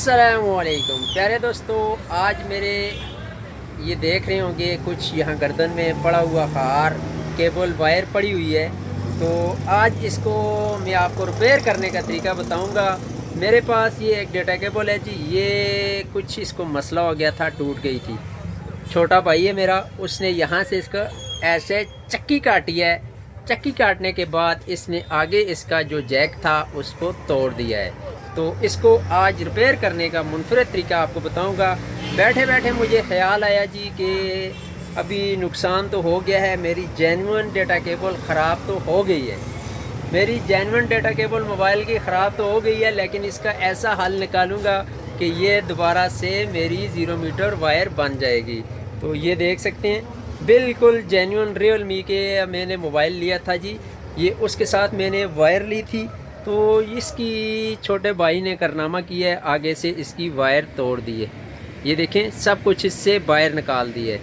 अस्सलामुअलैकुम प्यारे दोस्तों, आज मेरे ये देख रहे होंगे कुछ यहाँ गर्दन में पड़ा हुआ हार केबल वायर पड़ी हुई है। तो आज इसको मैं आपको रिपेयर करने का तरीका बताऊंगा। मेरे पास ये एक डेटा केबल है जी, ये कुछ इसको मसला हो गया था, टूट गई थी। छोटा भाई है मेरा, उसने यहाँ से इसका ऐसे चक्की काटी है। चक्की काटने के बाद इसने आगे इसका जो जैक था उसको तोड़ दिया है। तो इसको आज रिपेयर करने का मुनफरद तरीका आपको बताऊंगा। बैठे बैठे मुझे ख्याल आया जी कि अभी नुकसान तो हो गया है, मेरी जेन्युइन डेटा केबल ख़राब तो हो गई है। मेरी जेन्युइन डेटा केबल मोबाइल की ख़राब तो हो गई है, लेकिन इसका ऐसा हल निकालूंगा कि ये दोबारा से मेरी 0 मीटर वायर बन जाएगी। तो ये देख सकते हैं, बिल्कुल जेन्युइन रियलमी के मैंने मोबाइल लिया था जी, ये उसके साथ मैंने वायर ली थी। तो इसकी छोटे भाई ने कारनामा किया है, आगे से इसकी वायर तोड़ दी है। ये देखें, सब कुछ इससे वायर निकाल दी है।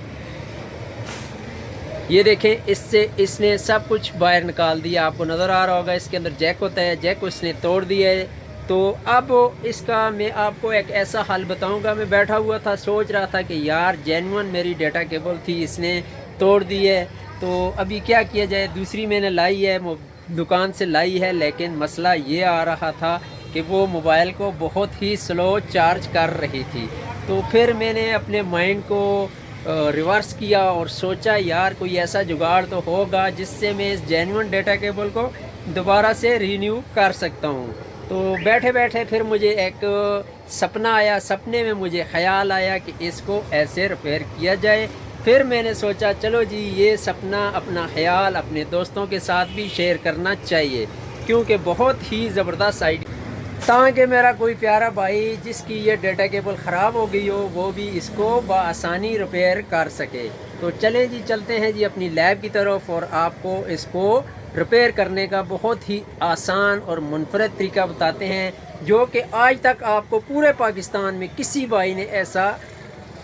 ये देखें, इससे इसने सब कुछ वायर निकाल दिया। आपको नज़र आ रहा होगा, इसके अंदर जैक होता है, जैक उसने तोड़ दिया है। तो अब इसका मैं आपको एक ऐसा हल बताऊंगा। मैं बैठा हुआ था, सोच रहा था कि यार जेन्युइन मेरी डेटा केबल थी, इसने तोड़ दी है, तो अभी क्या किया जाए। दूसरी मैंने लाई है, दुकान से लाई है, लेकिन मसला ये आ रहा था कि वो मोबाइल को बहुत ही स्लो चार्ज कर रही थी। तो फिर मैंने अपने माइंड को रिवर्स किया और सोचा यार कोई ऐसा जुगाड़ तो होगा जिससे मैं इस जेन्युइन डेटा केबल को दोबारा से रीन्यू कर सकता हूँ। तो बैठे बैठे फिर मुझे एक सपना आया। सपने में मुझे ख्याल आया कि इसको ऐसे रिपेयर किया जाए। फिर मैंने सोचा चलो जी, ये सपना, अपना ख्याल अपने दोस्तों के साथ भी शेयर करना चाहिए, क्योंकि बहुत ही ज़बरदस्त आइडिया, ताकि मेरा कोई प्यारा भाई जिसकी ये डेटा केबल ख़राब हो गई हो वो भी इसको बआसानी रिपेयर कर सके। तो चलें जी, चलते हैं जी अपनी लैब की तरफ और आपको इसको रिपेयर करने का बहुत ही आसान और मुनफरद तरीका बताते हैं, जो कि आज तक आपको पूरे पाकिस्तान में किसी भाई ने ऐसा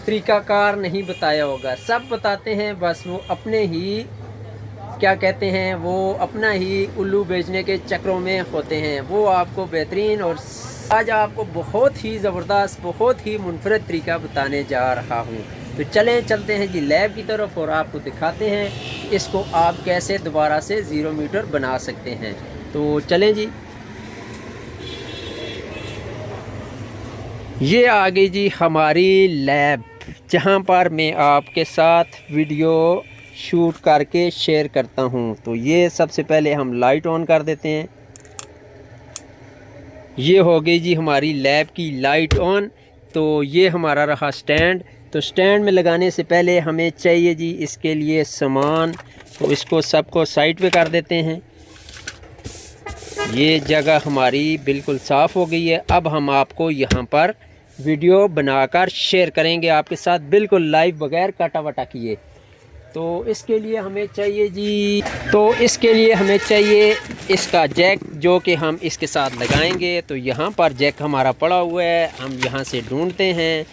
तरीकाकार नहीं बताया होगा। सब बताते हैं, बस वो अपने ही क्या कहते हैं, वो अपना ही उल्लू बेचने के चक्रों में होते हैं। वो आपको बेहतरीन और आज आपको बहुत ही ज़बरदस्त, बहुत ही मुनफरद तरीका बताने जा रहा हूँ। तो चलते हैं जी लैब की तरफ और आपको दिखाते हैं इसको आप कैसे दोबारा से 0 मीटर बना सकते हैं। तो चलें जी। ये आ गई जी हमारी लैब, जहाँ पर मैं आपके साथ वीडियो शूट करके शेयर करता हूँ। तो ये सबसे पहले हम लाइट ऑन कर देते हैं। ये हो गई जी हमारी लैब की लाइट ऑन। तो ये हमारा रहा स्टैंड। तो स्टैंड में लगाने से पहले हमें चाहिए जी इसके लिए सामान। तो इसको सबको साइड पे कर देते हैं। ये जगह हमारी बिल्कुल साफ़ हो गई है। अब हम आपको यहाँ पर वीडियो बनाकर शेयर करेंगे आपके साथ, बिल्कुल लाइव, बगैर काटा वटा किए। तो इसके लिए हमें चाहिए इसका जैक, जो कि हम इसके साथ लगाएंगे। तो यहाँ पर जैक हमारा पड़ा हुआ है, हम यहाँ से ढूंढते हैं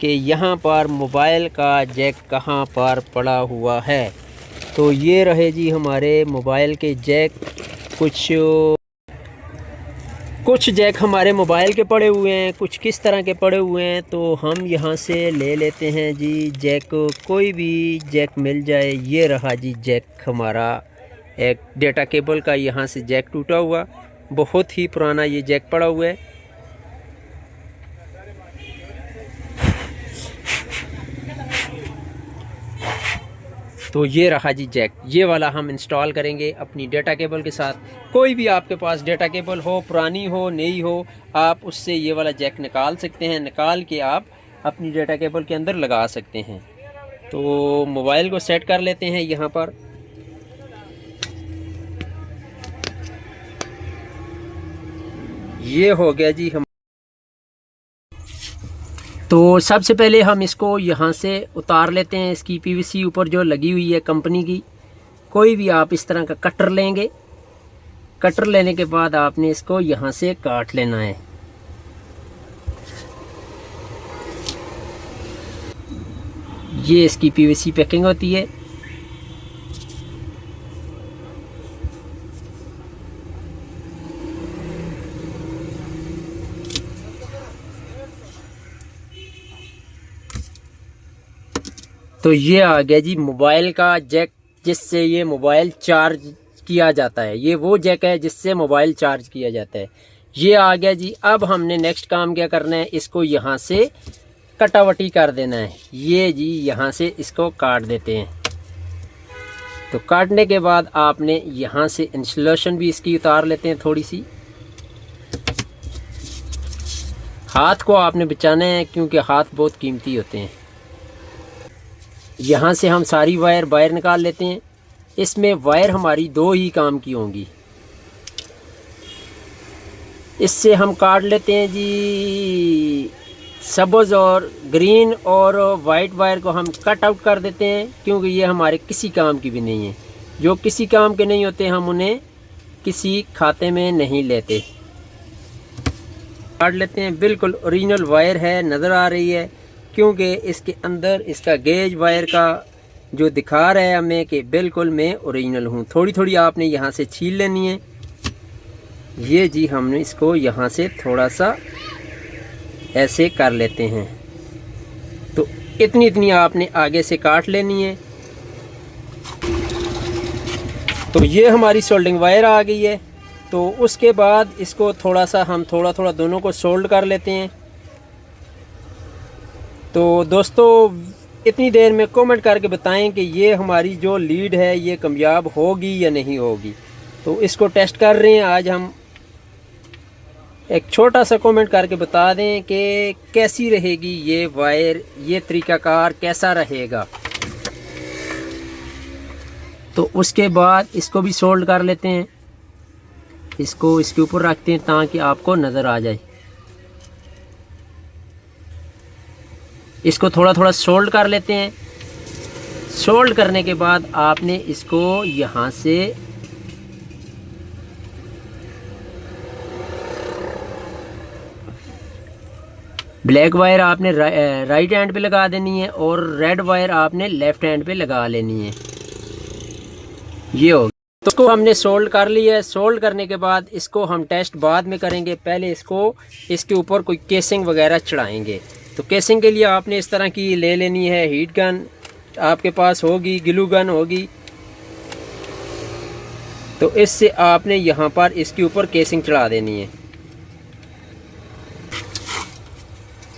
कि यहाँ पर मोबाइल का जैक कहाँ पर पड़ा हुआ है। तो ये रहे जी हमारे मोबाइल के जैक। कुछ जैक हमारे मोबाइल के पड़े हुए हैं, कुछ किस तरह के पड़े हुए हैं। तो हम यहाँ से ले लेते हैं जी जैक, कोई भी जैक मिल जाए। ये रहा जी जैक हमारा, एक डेटा केबल का यहाँ से जैक टूटा हुआ, बहुत ही पुराना ये जैक पड़ा हुआ है। तो ये रहा जी जैक, ये वाला हम इंस्टॉल करेंगे अपनी डेटा केबल के साथ। कोई भी आपके पास डेटा केबल हो, पुरानी हो, नई हो, आप उससे ये वाला जैक निकाल सकते हैं। निकाल के आप अपनी डेटा केबल के अंदर लगा सकते हैं। तो मोबाइल को सेट कर लेते हैं यहाँ पर। ये हो गया जी हम। तो सबसे पहले हम इसको यहाँ से उतार लेते हैं। इसकी पीवीसी ऊपर जो लगी हुई है कंपनी की, कोई भी आप इस तरह का कटर लेंगे। कटर लेने के बाद आपने इसको यहाँ से काट लेना है। ये इसकी पीवीसी पैकिंग होती है। तो ये आ गया जी मोबाइल का जैक, जिससे ये मोबाइल चार्ज किया जाता है। ये वो जैक है जिससे मोबाइल चार्ज किया जाता है। ये आ गया जी। अब हमने नेक्स्ट काम क्या करना है, इसको यहाँ से कटावटी कर देना है। ये जी यहाँ से इसको काट देते हैं। तो काटने के बाद आपने यहाँ से इंसुलेशन भी इसकी उतार लेते हैं थोड़ी सी। हाथ को आपने बचाना है क्योंकि हाथ बहुत कीमती होते हैं। यहाँ से हम सारी वायर बाहर निकाल लेते हैं। इसमें वायर हमारी दो ही काम की होंगी। इससे हम काट लेते हैं जी सब्ज़ और ग्रीन और वाइट वायर को हम कट आउट कर देते हैं, क्योंकि ये हमारे किसी काम की भी नहीं है। जो किसी काम के नहीं होते हम उन्हें किसी खाते में नहीं लेते। काट लेते हैं। बिल्कुल ओरिजिनल वायर है, नज़र आ रही है, क्योंकि इसके अंदर इसका गेज वायर का जो दिखा रहा है हमें कि बिल्कुल मैं ओरिजिनल हूँ। थोड़ी थोड़ी आपने यहाँ से छील लेनी है। ये जी हमने इसको यहाँ से थोड़ा सा ऐसे कर लेते हैं। तो इतनी इतनी आपने आगे से काट लेनी है। तो ये हमारी सोल्डिंग वायर आ गई है। तो उसके बाद इसको थोड़ा सा हम थोड़ा थोड़ा दोनों को सोल्ड कर लेते हैं। तो दोस्तों इतनी देर में कमेंट करके बताएं कि ये हमारी जो लीड है ये कामयाब होगी या नहीं होगी। तो इसको टेस्ट कर रहे हैं आज हम। एक छोटा सा कमेंट करके बता दें कि कैसी रहेगी ये वायर, ये तरीकाकार कैसा रहेगा। तो उसके बाद इसको भी सोल्ड कर लेते हैं। इसको इसके ऊपर रखते हैं ताकि आपको नज़र आ जाए। इसको थोड़ा थोड़ा सोल्ड कर लेते हैं। सोल्ड करने के बाद आपने इसको यहाँ से ब्लैक वायर आपने राइट हैंड पे लगा देनी है और रेड वायर आपने लेफ्ट हैंड पे लगा लेनी है। ये हो तो इसको हमने सोल्ड कर लिया है। सोल्ड करने के बाद इसको हम टेस्ट बाद में करेंगे। पहले इसको इसके ऊपर कोई केसिंग वगैरह चढ़ाएंगे। तो केसिंग के लिए आपने इस तरह की ले लेनी है। हीट गन आपके पास होगी, ग्लू गन होगी। तो इससे आपने यहाँ पर इसके ऊपर केसिंग चढ़ा देनी है।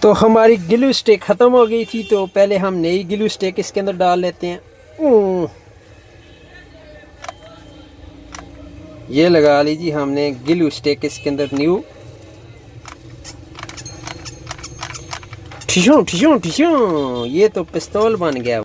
तो हमारी ग्लू स्टिक ख़त्म हो गई थी, तो पहले हम नई ग्लू स्टिक इसके अंदर डाल लेते हैं। ये लगा लीजिए हमने ग्लू स्टिक इसके अंदर न्यू। ठिशों ठिशों ठिशों, ये तो पिस्तौल बन गया।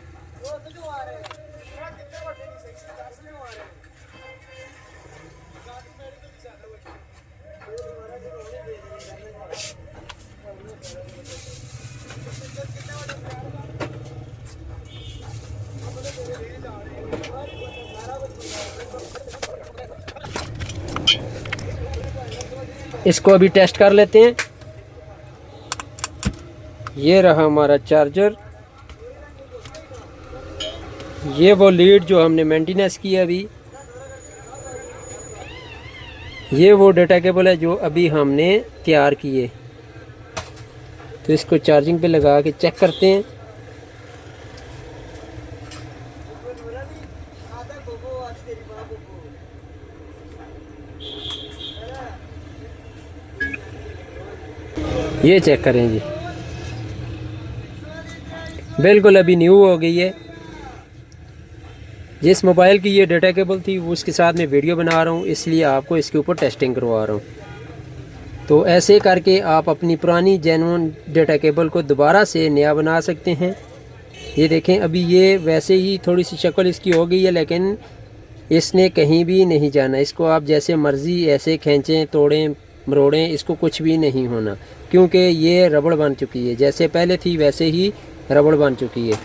इसको अभी टेस्ट कर लेते हैं। ये रहा हमारा चार्जर। ये वो लीड जो हमने मेंटेनेंस की है अभी। ये वो डाटा केबल है जो अभी हमने तैयार किए। तो इसको चार्जिंग पे लगा के चेक करते हैं। ये चेक करें जी, बिल्कुल अभी न्यू हो गई है। जिस मोबाइल की ये डाटा केबल थी वो उसके साथ मैं वीडियो बना रहा हूँ, इसलिए आपको इसके ऊपर टेस्टिंग करवा रहा हूँ। तो ऐसे करके आप अपनी पुरानी जेन्युइन डाटा केबल को दोबारा से नया बना सकते हैं। ये देखें अभी ये वैसे ही थोड़ी सी शक्ल इसकी हो गई है, लेकिन इसने कहीं भी नहीं जाना। इसको आप जैसे मर्ज़ी ऐसे खींचें, तोड़ें, मरोड़ें, इसको कुछ भी नहीं होना, क्योंकि ये रबड़ बन चुकी है। जैसे पहले थी वैसे ही रबड़ बन चुकी है।